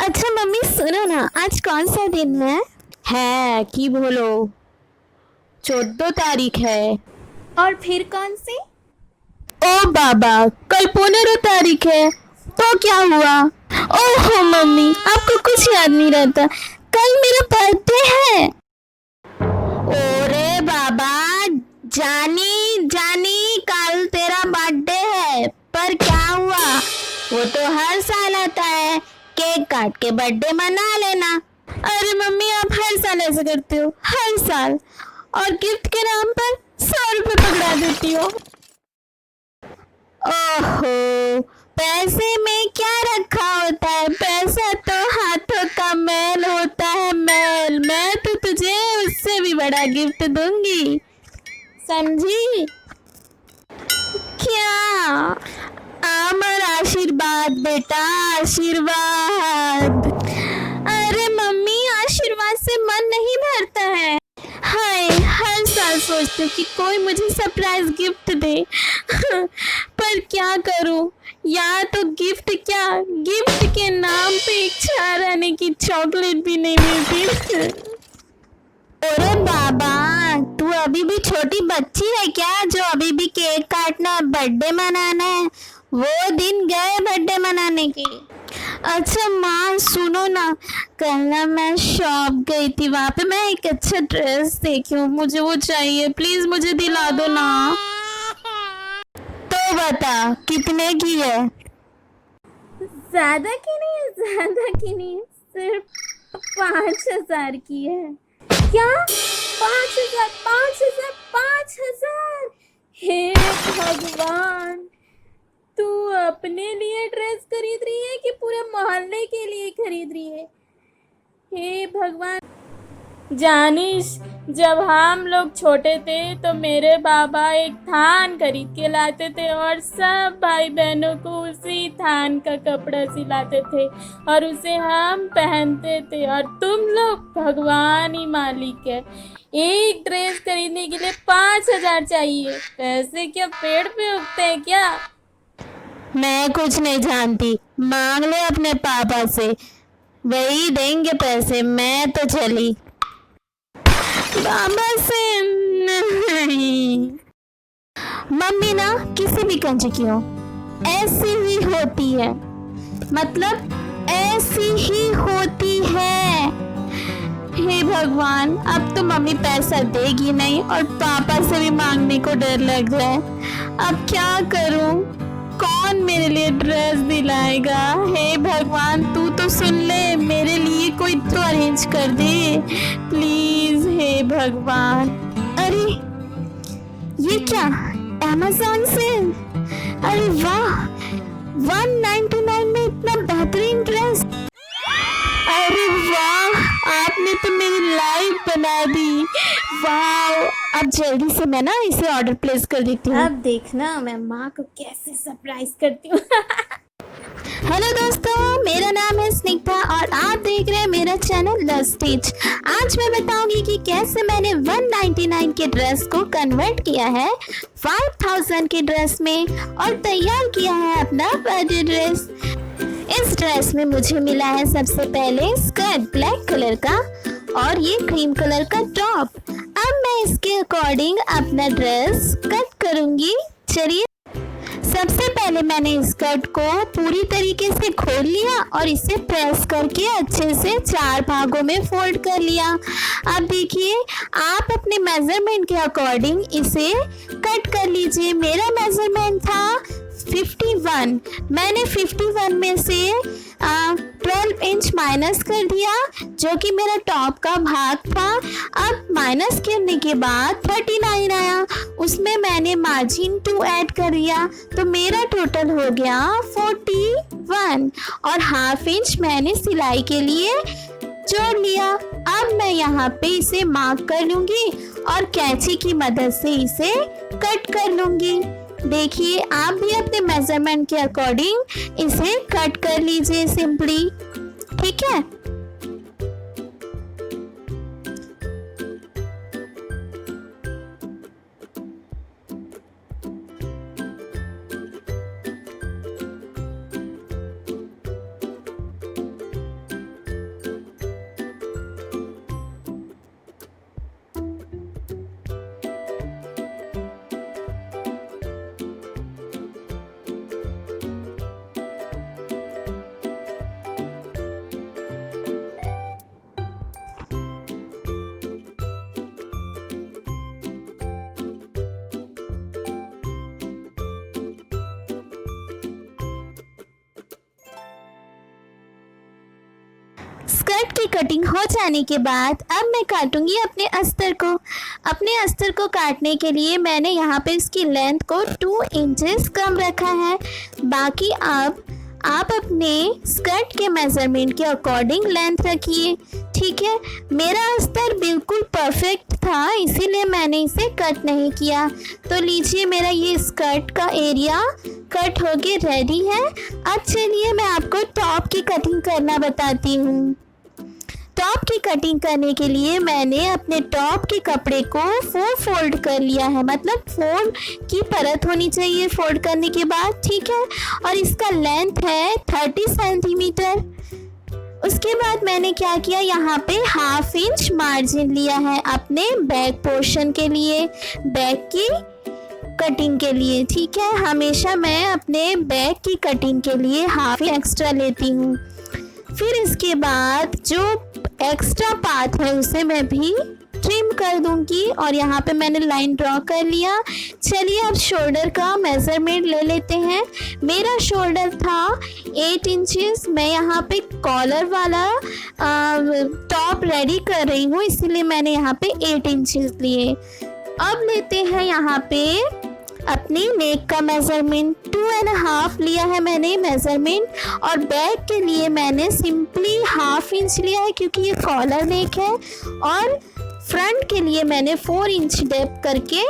अच्छा मम्मी सुनो ना, आज कौन सा दिन है कि बोलो। 14 तारीख है। और फिर कौन सी? ओ बाबा, कल 15 तारीख है। तो क्या हुआ? ओहो मम्मी, आपको कुछ याद नहीं रहता। कल मेरा बर्थडे है। ओरे बाबा, जानी जानी कल तेरा बर्थडे है, पर क्या हुआ? वो तो हर साल आता है, केक काट के बर्थडे मना लेना। अरे मम्मी, आप हर साल ऐसे करते हो, हर साल, और गिफ्ट के नाम पर 100 रुपए पकड़ा देती हो। ओहो, पैसे में क्या रखा होता है? पैसा तो हाथों का मैल होता है, मैल। मैं तो तुझे उससे भी बड़ा गिफ्ट दूंगी, समझी? क्या? आम और आशीर्वाद बेटा, आशीर्वाद। अरे मम्मी, आशीर्वाद से मन नहीं भरता है। हाय, हर साल सोचती हूँ कि कोई मुझे सरप्राइज गिफ्ट दे पर क्या करूँ? या तो गिफ्ट क्या, गिफ्ट के नाम पे एक 4 आने की चॉकलेट भी नहीं मिलती। अरे बाबा, तू अभी भी छोटी बच्ची है क्या, जो अभी भी केक काटना है, बर्थडे मनाना है? वो दिन गए बर्थडे मनाने के। अच्छा माँ सुनो ना, कल ना मैं शॉप गई थी, वहाँ पे मैं एक अच्छा ड्रेस देखी हूँ, मुझे वो चाहिए, प्लीज मुझे दिला दो ना। तो बता कितने की है? ज्यादा की नहीं है, ज्यादा की नहीं है, सिर्फ 5,000 की है। क्या? 5,000? 5,000? 5,000? हे भगवान, तू अपने लिए ड्रेस खरीद रही है कि पूरे मोहल्ले के लिए खरीद रही है? हे भगवान। जानिश, जब हम लोग छोटे थे तो मेरे बाबा एक थान खरीद के लाते थे और सब भाई बहनों को उसी थान का कपड़ा सिलाते थे और उसे हम पहनते थे, और तुम लोग भगवान ही मालिक है। एक ड्रेस खरीदने के लिए 5,000 चाहिए? पैसे क्या पेड़ पे उगते हैं क्या? मैं कुछ नहीं जानती, मांग ले अपने पापा से, वही देंगे पैसे, मैं तो चली। बाबा से नहीं। मम्मी ना किसी भी कंजरी की हो, ऐसी ही होती है, मतलब ऐसी ही होती है। हे भगवान, अब तो मम्मी पैसा देगी नहीं और पापा से भी मांगने को डर लग रहा है। अब क्या करूं? कौन मेरे लिए ड्रेस दिलाएगा? हे भगवान, तू तो सुन ले, मेरे लिए कोई तो अरेंज कर दे प्लीज, हे भगवान। अरे ये क्या, अमेज़न से? अरे वाह, 199 में इतना बेहतरीन ड्रेस। अरे वाह, आपने तो मेरी लाइफ बना दी। वाह, अब जल्दी से मैं ना इसे ऑर्डर प्लेस कर देती हूँ। अब देखना मैं माँ को कैसे सरप्राइज करती हूँ। हेलो दोस्तों, मेरा नाम है स्निग्धा और आप देख रहे हैं मेरा चैनल लव स्टिच। आज मैं बताऊंगी कि कैसे मैंने 199 के ड्रेस को कन्वर्ट किया है 5,000 के ड्रेस में और तैयार किया है अपना बर्थडे ड्रेस। इस ड्रेस में मुझे मिला है सबसे पहले स्कर्ट ब्लैक कलर का और ये क्रीम कलर का टॉप। अब मैं इसके अकॉर्डिंग अपना ड्रेस कट करूंगी। चलिए, सबसे पहले मैंने स्कर्ट को पूरी तरीके से खोल लिया और इसे प्रेस करके अच्छे से 4 भागों में फोल्ड कर लिया। अब देखिए, आप अपने मेजरमेंट के अकॉर्डिंग इसे कट कर लीजिए। मेरा मेजरमेंट था 51, मैंने 51 में से 12 इंच माइनस कर दिया, जो कि मेरा टॉप का भाग था। अब माइनस करने के बाद 39 आया, उसमें मैंने मार्जिन 2 ऐड कर दिया, तो मेरा टोटल हो गया 41 और हाफ इंच मैंने सिलाई के लिए जोड़ लिया। अब मैं यहाँ पे इसे मार्क कर लूंगी और कैंची की मदद से इसे कट कर लूंगी। देखिए, आप भी अपने मेजरमेंट के अकॉर्डिंग इसे कट कर लीजिए सिंपली, ठीक है। स्कर्ट की कटिंग हो जाने के बाद अब मैं काटूंगी अपने अस्तर को। अपने अस्तर को काटने के लिए मैंने यहाँ पे इसकी लेंथ को 2 इंचेस कम रखा है। बाकी अब आप अपने स्कर्ट के मेज़रमेंट के अकॉर्डिंग लेंथ रखिए, ठीक है। मेरा अस्तर बिल्कुल परफेक्ट था, इसीलिए मैंने इसे कट नहीं किया। तो लीजिए, मेरा ये स्कर्ट का एरिया कट होके रेडी है। अब चलिए मैं आपको टॉप की कटिंग करना बताती हूँ। टॉप की कटिंग करने के लिए मैंने अपने टॉप के कपड़े को 4 फोल्ड कर लिया है, मतलब 4 की परत होनी चाहिए फोल्ड करने के बाद, ठीक है। और इसका लेंथ है 30 सेंटीमीटर। उसके बाद मैंने क्या किया, यहाँ पे 1/2 इंच मार्जिन लिया है अपने बैक पोर्शन के लिए, बैक की कटिंग के लिए, ठीक है। हमेशा मैं अपने बैक की कटिंग के लिए 1/2 एक्स्ट्रा लेती हूँ। फिर इसके बाद जो एक्स्ट्रा पार्ट है उसे मैं भी ट्रिम कर दूंगी और यहाँ पे मैंने लाइन ड्रॉ कर लिया। चलिए अब शोल्डर का मेज़रमेंट ले लेते हैं। मेरा शोल्डर था 8 इंचेस। मैं यहाँ पे कॉलर वाला टॉप रेडी कर रही हूँ, इसीलिए मैंने यहाँ पे 8 इंचेस लिए। अब लेते हैं यहाँ पे अपनी नेक का मेज़रमेंट। 2.5 लिया है मैंने मेज़रमेंट, और बैक के लिए मैंने सिंपली 1/2 इंच लिया है क्योंकि ये कॉलर नेक है। और फ्रंट के लिए मैंने 4 इंच डेप्थ करके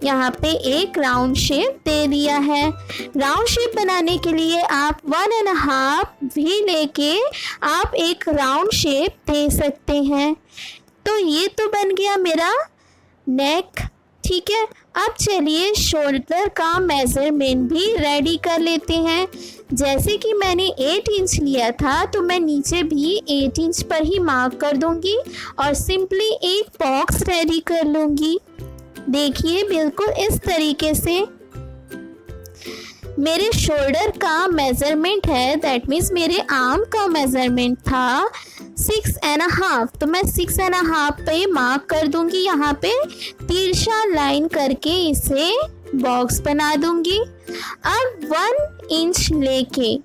यहाँ पे एक राउंड शेप दे दिया है। राउंड शेप बनाने के लिए आप 1.5 भी लेके आप एक राउंड शेप दे सकते हैं। तो ये तो बन गया मेरा नेक, ठीक है। अब चलिए शोल्डर का मेज़रमेंट भी रेडी कर लेते हैं। जैसे कि मैंने 8 इंच लिया था तो मैं नीचे भी 8 इंच पर ही मार्क कर दूंगी और सिंपली एक बॉक्स रेडी कर लूँगी। देखिए बिल्कुल इस तरीके से मेरे शोल्डर का मेज़रमेंट है, दैट मीन्स मेरे आर्म का मेज़रमेंट था 6.5, तो मैं 6.5 पे मार्क कर दूंगी। यहाँ पे तिरछा लाइन करके इसे बॉक्स बना दूंगी। अब 1 इंच लेके,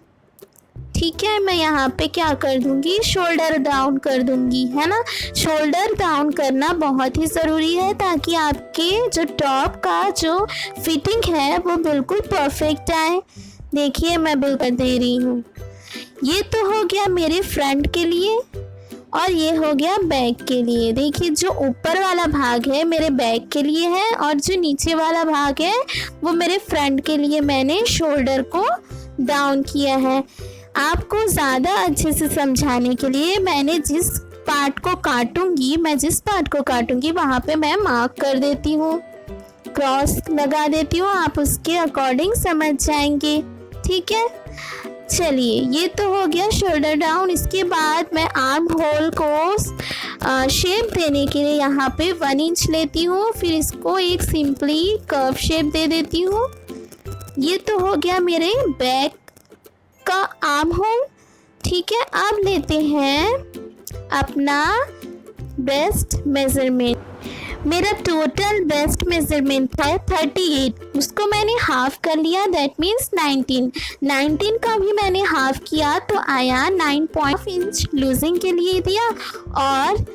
ठीक है, मैं यहाँ पे क्या कर दूंगी, शोल्डर डाउन कर दूंगी, है ना। शोल्डर डाउन करना बहुत ही ज़रूरी है ताकि आपके जो टॉप का जो फिटिंग है वो बिल्कुल परफेक्ट आए। देखिए मैं बिल्कुल दे रही हूँ। ये तो हो गया मेरे फ्रंट के लिए और ये हो गया बैक के लिए। देखिए जो ऊपर वाला भाग है मेरे बैक के लिए है और जो नीचे वाला भाग है वो मेरे फ्रंट के लिए मैंने शोल्डर को डाउन किया है। आपको ज़्यादा अच्छे से समझाने के लिए मैंने जिस पार्ट को काटूंगी वहाँ पे मैं मार्क कर देती हूँ, क्रॉस लगा देती हूँ, आप उसके अकॉर्डिंग समझ जाएंगे, ठीक है। चलिए ये तो हो गया शोल्डर डाउन। इसके बाद मैं आर्म होल को शेप देने के लिए यहाँ पे 1 इंच लेती हूँ, फिर इसको एक सिंपली कर्व शेप दे देती हूँ। ये तो हो गया मेरे बैक का आर्म होल, ठीक है। अब लेते हैं अपना ब्रेस्ट मेज़रमेंट। मेरा टोटल ब्रेस्ट मेज़रमेंट है 38, उसको मैंने हाफ कर लिया, दैट मीन्स 19 का भी मैंने हाफ किया तो आया 9.5 इंच लूजिंग के लिए दिया और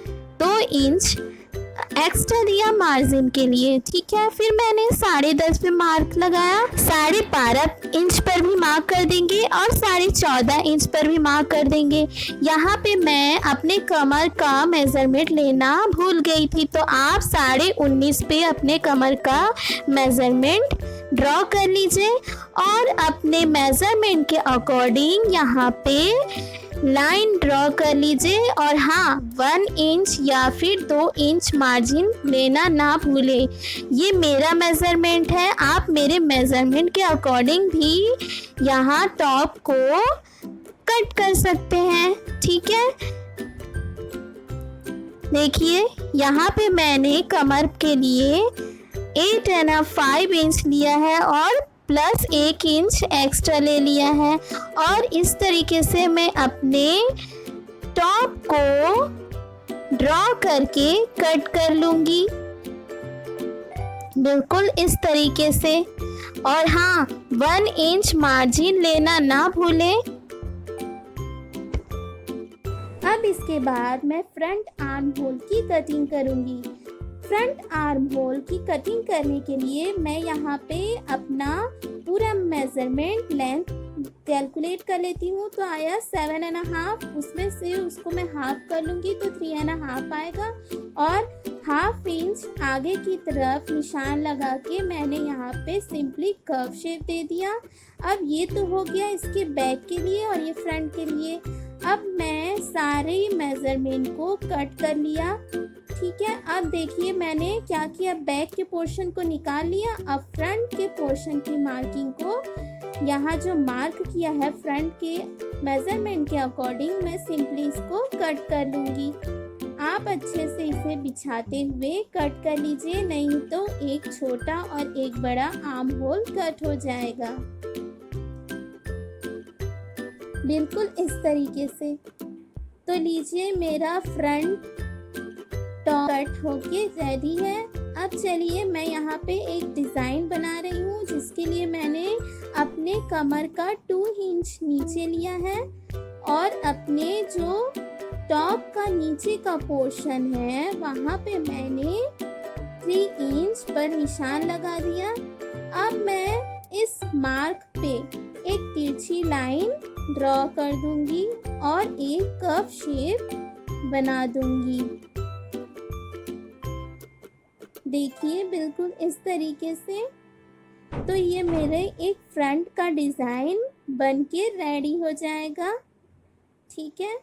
2 इंच एक्स्ट्रा दिया मार्जिन के लिए, ठीक है। फिर मैंने 10.5 पे मार्क लगाया, 12.5 इंच पर भी मार्क कर देंगे और 14.5 इंच पर भी मार्क कर देंगे। यहाँ पे मैं अपने कमर का मेज़रमेंट लेना भूल गई थी, तो आप 19.5 पे अपने कमर का मेज़रमेंट ड्रॉ कर लीजिए और अपने मेज़रमेंट के अकॉर्डिंग यहाँ पे लाइन ड्रॉ कर लीजिए। और हाँ, 1 इंच या फिर 2 इंच मार्जिन लेना ना भूले। ये मेरा मेज़रमेंट है, आप मेरे मेज़रमेंट के अकॉर्डिंग भी यहाँ टॉप को कट कर सकते हैं, ठीक है। देखिए यहाँ पे मैंने कमर के लिए 8.5 इंच लिया है और प्लस 1 इंच एक्स्ट्रा ले लिया है और इस तरीके से मैं अपने टॉप को ड्रॉ करके कट कर लूँगी, बिल्कुल इस तरीके से। और हाँ, 1 इंच मार्जिन लेना ना भूलें। अब इसके बाद मैं फ्रंट आर्म होल की कटिंग करूँगी। फ्रंट आर्म होल की कटिंग करने के लिए मैं यहाँ पे अपना पूरा मेज़रमेंट लेंथ कैलकुलेट कर लेती हूँ। तो आया 7.5, उसमें से उसको मैं हाफ कर लूँगी तो 3.5 आएगा, और हाफ इंच आगे की तरफ निशान लगा के मैंने यहाँ पे सिंपली कर्व शेप दे दिया। अब ये तो हो गया इसके बैक के लिए और ये फ्रंट के लिए। अब मैं सारे मेज़रमेंट को कट कर लिया। ठीक है, अब देखिए मैंने क्या किया, बैक के पोर्शन को निकाल लिया। अब फ्रंट के पोर्शन की मार्किंग को यहाँ जो मार्क किया है फ्रंट के मेज़रमेंट के अकॉर्डिंग मैं सिंपली इसको कट कर लूँगी। आप अच्छे से इसे बिछाते हुए कट कर लीजिए, नहीं तो एक छोटा और एक बड़ा आर्म होल कट हो जाएगा। बिल्कुल इस तरीके से। तो लीजिए मेरा फ्रंट टॉप कट होके रेडी है। अब चलिए मैं यहाँ पे एक डिज़ाइन बना रही हूँ, जिसके लिए मैंने अपने कमर का 2 इंच नीचे लिया है और अपने जो टॉप का नीचे का पोर्शन है वहाँ पे मैंने 3 इंच पर निशान लगा दिया। अब मैं इस मार्क पे एक तिरछी लाइन ड्रॉ कर दूंगी और एक कर्व शेप बना दूंगी। देखिए बिल्कुल इस तरीके से। तो ये मेरे एक फ्रंट का डिज़ाइन बन के रेडी हो जाएगा। ठीक है,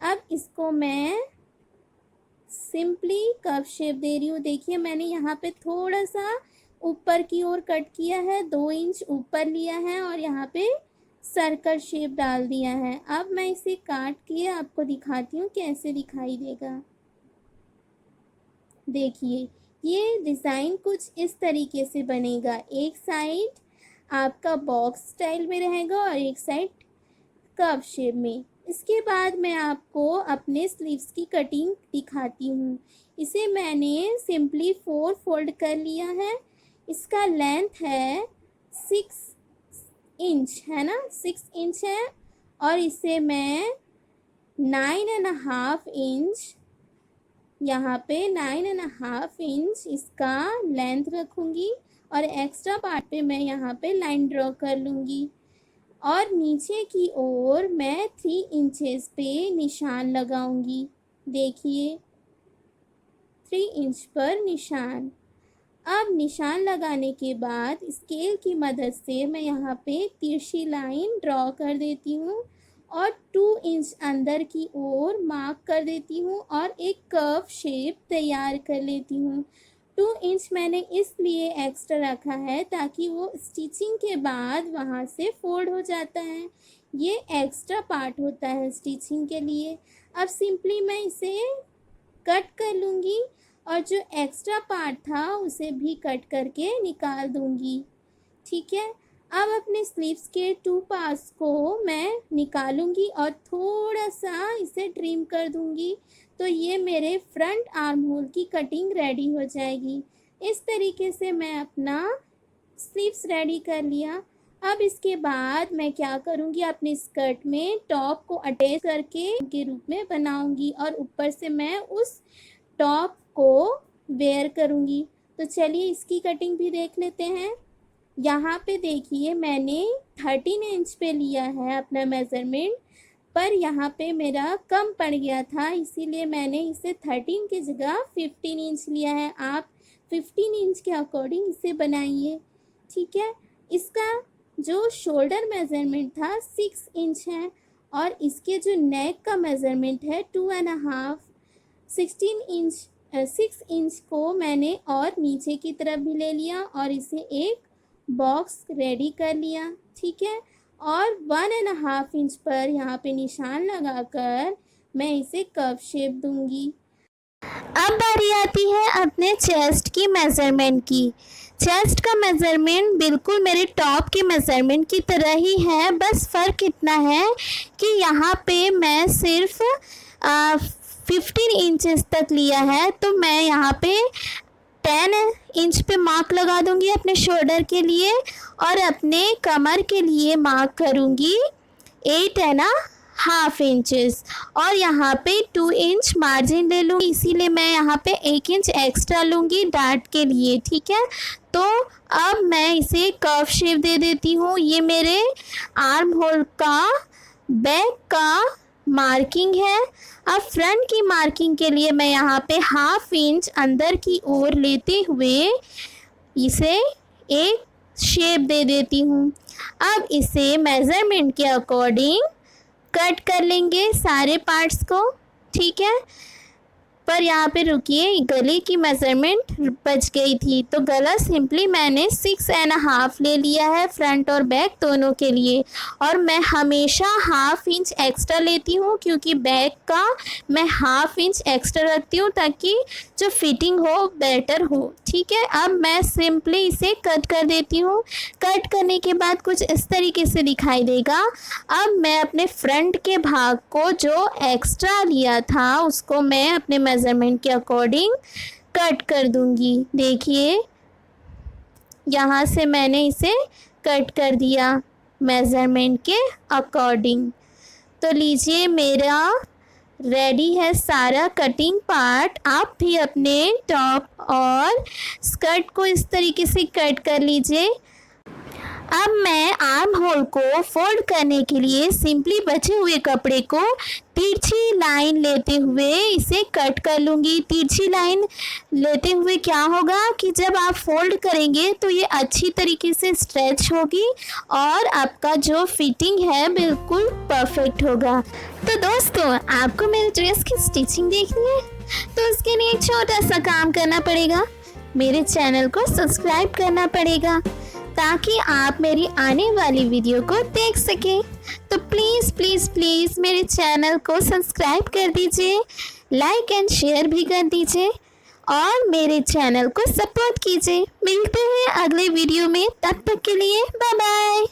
अब इसको मैं सिंपली कर्व शेप दे रही हूँ। देखिए मैंने यहाँ पे थोड़ा सा ऊपर की ओर कट किया है, 2 इंच ऊपर लिया है और यहाँ पे सर्कल शेप डाल दिया है। अब मैं इसे काट के आपको दिखाती हूँ कैसे दिखाई देगा। देखिए ये डिज़ाइन कुछ इस तरीके से बनेगा। एक साइड आपका बॉक्स स्टाइल में रहेगा और एक साइड कर्व शेप में। इसके बाद मैं आपको अपने स्लीव्स की कटिंग दिखाती हूँ। इसे मैंने सिंपली 4 फोल्ड कर लिया है। इसका लेंथ है 6 इंच है ना, 6 इंच है और इसे मैं 9.5 इंच, यहाँ पे 9.5 इंच इसका लेंथ रखूँगी और एक्स्ट्रा पार्ट पे मैं यहाँ पे लाइन ड्रॉ कर लूँगी और नीचे की ओर मैं 3 इंचेस पे निशान लगाऊंगी। देखिए 3 इंच पर निशान। अब निशान लगाने के बाद स्केल की मदद से मैं यहाँ पे तिरछी लाइन ड्रॉ कर देती हूँ और 2 इंच अंदर की ओर मार्क कर देती हूँ और एक कर्व शेप तैयार कर लेती हूँ। 2 इंच मैंने इसलिए एक्स्ट्रा रखा है ताकि वो स्टिचिंग के बाद वहाँ से फोल्ड हो जाता है। ये एक्स्ट्रा पार्ट होता है स्टिचिंग के लिए। अब सिंपली मैं इसे कट कर लूँगी और जो एक्स्ट्रा पार्ट था उसे भी कट करके निकाल दूँगी। ठीक है, अब अपने स्लीव्स के 2 पार्ट्स को मैं निकालूंगी और थोड़ा सा इसे ट्रिम कर दूंगी। तो ये मेरे फ्रंट आर्म होल की कटिंग रेडी हो जाएगी। इस तरीके से मैं अपना स्लीव्स रेडी कर लिया। अब इसके बाद मैं क्या करूंगी, अपने स्कर्ट में टॉप को अटैच करके के रूप में बनाऊंगी और ऊपर से मैं उस टॉप को वेयर करूंगी। तो चलिए इसकी कटिंग भी देख लेते हैं। यहाँ पे देखिए मैंने 13 इंच पे लिया है अपना मेज़रमेंट, पर यहाँ पे मेरा कम पड़ गया था, इसीलिए मैंने इसे 13 की जगह 15 इंच लिया है। आप 15 इंच के अकॉर्डिंग इसे बनाइए। ठीक है, इसका जो शोल्डर मेज़रमेंट था 6 इंच है और इसके जो नेक का मेज़रमेंट है 2.5 6 इंच को मैंने और नीचे की तरफ भी ले लिया और इसे एक बॉक्स रेडी कर लिया। ठीक है, और 1.5 इंच पर यहाँ पे निशान लगाकर मैं इसे कर्व शेप दूंगी। अब बारी आती है अपने चेस्ट की मेज़रमेंट की। चेस्ट का मेज़रमेंट बिल्कुल मेरे टॉप की मेज़रमेंट की तरह ही है, बस फ़र्क इतना है कि यहाँ पे मैं सिर्फ 15 इंचेस तक लिया है। तो मैं यहाँ पे 10 इंच पे मार्क लगा दूंगी अपने शोल्डर के लिए और अपने कमर के लिए मार्क करूंगी 8.5 हाफ इंचेस और यहाँ पे 2 इंच मार्जिन ले लूँगी, इसीलिए मैं यहाँ पे 1 इंच एक्स्ट्रा लूँगी डार्ट के लिए। ठीक है, तो अब मैं इसे कर्व शेप दे देती हूँ। ये मेरे आर्म होल का बैक का मार्किंग है। अब फ्रंट की मार्किंग के लिए मैं यहाँ पे हाफ इंच अंदर की ओर लेते हुए इसे एक शेप दे देती हूँ। अब इसे मेज़रमेंट के अकॉर्डिंग कट कर लेंगे सारे पार्ट्स को। ठीक है, पर यहाँ पे रुकिए, गले की मेज़रमेंट बच गई थी, तो गला सिंपली मैंने 6.5 ले लिया है फ्रंट और बैक दोनों के लिए। और मैं हमेशा हाफ इंच एक्स्ट्रा लेती हूँ क्योंकि बैक का मैं हाफ इंच एक्स्ट्रा रखती हूँ ताकि जो फिटिंग हो बेटर हो। ठीक है, अब मैं सिंपली इसे कट कर देती हूँ। कट करने के बाद कुछ इस तरीके से दिखाई देगा। अब मैं अपने फ्रंट के भाग को जो एक्स्ट्रा लिया था उसको मैं अपने मेज़रमेंट के अकॉर्डिंग कट कर दूंगी। देखिए, यहाँ से मैंने इसे कट कर दिया मेज़रमेंट के अकॉर्डिंग। तो लीजिए, मेरा रेडी है सारा कटिंग पार्ट। आप भी अपने टॉप और स्कर्ट को इस तरीके से कट कर लीजिए। अब मैं आर्म होल को फोल्ड करने के लिए सिंपली बचे हुए कपड़े को तिरछी लाइन लेते हुए इसे कट कर लूँगी। तिरछी लाइन लेते हुए क्या होगा कि जब आप फोल्ड करेंगे तो ये अच्छी तरीके से स्ट्रेच होगी और आपका जो फिटिंग है बिल्कुल परफेक्ट होगा। तो दोस्तों, आपको मेरे ड्रेस की स्टिचिंग देखनी है तो उसके लिए एक छोटा सा काम करना पड़ेगा। मेरे चैनल को सब्सक्राइब करना पड़ेगा ताकि आप मेरी आने वाली वीडियो को देख सकें। तो प्लीज़ प्लीज़ प्लीज़ मेरे चैनल को सब्सक्राइब कर दीजिए, लाइक एंड शेयर भी कर दीजिए और मेरे चैनल को सपोर्ट कीजिए। मिलते हैं अगले वीडियो में, तब तक के लिए बाय बाय।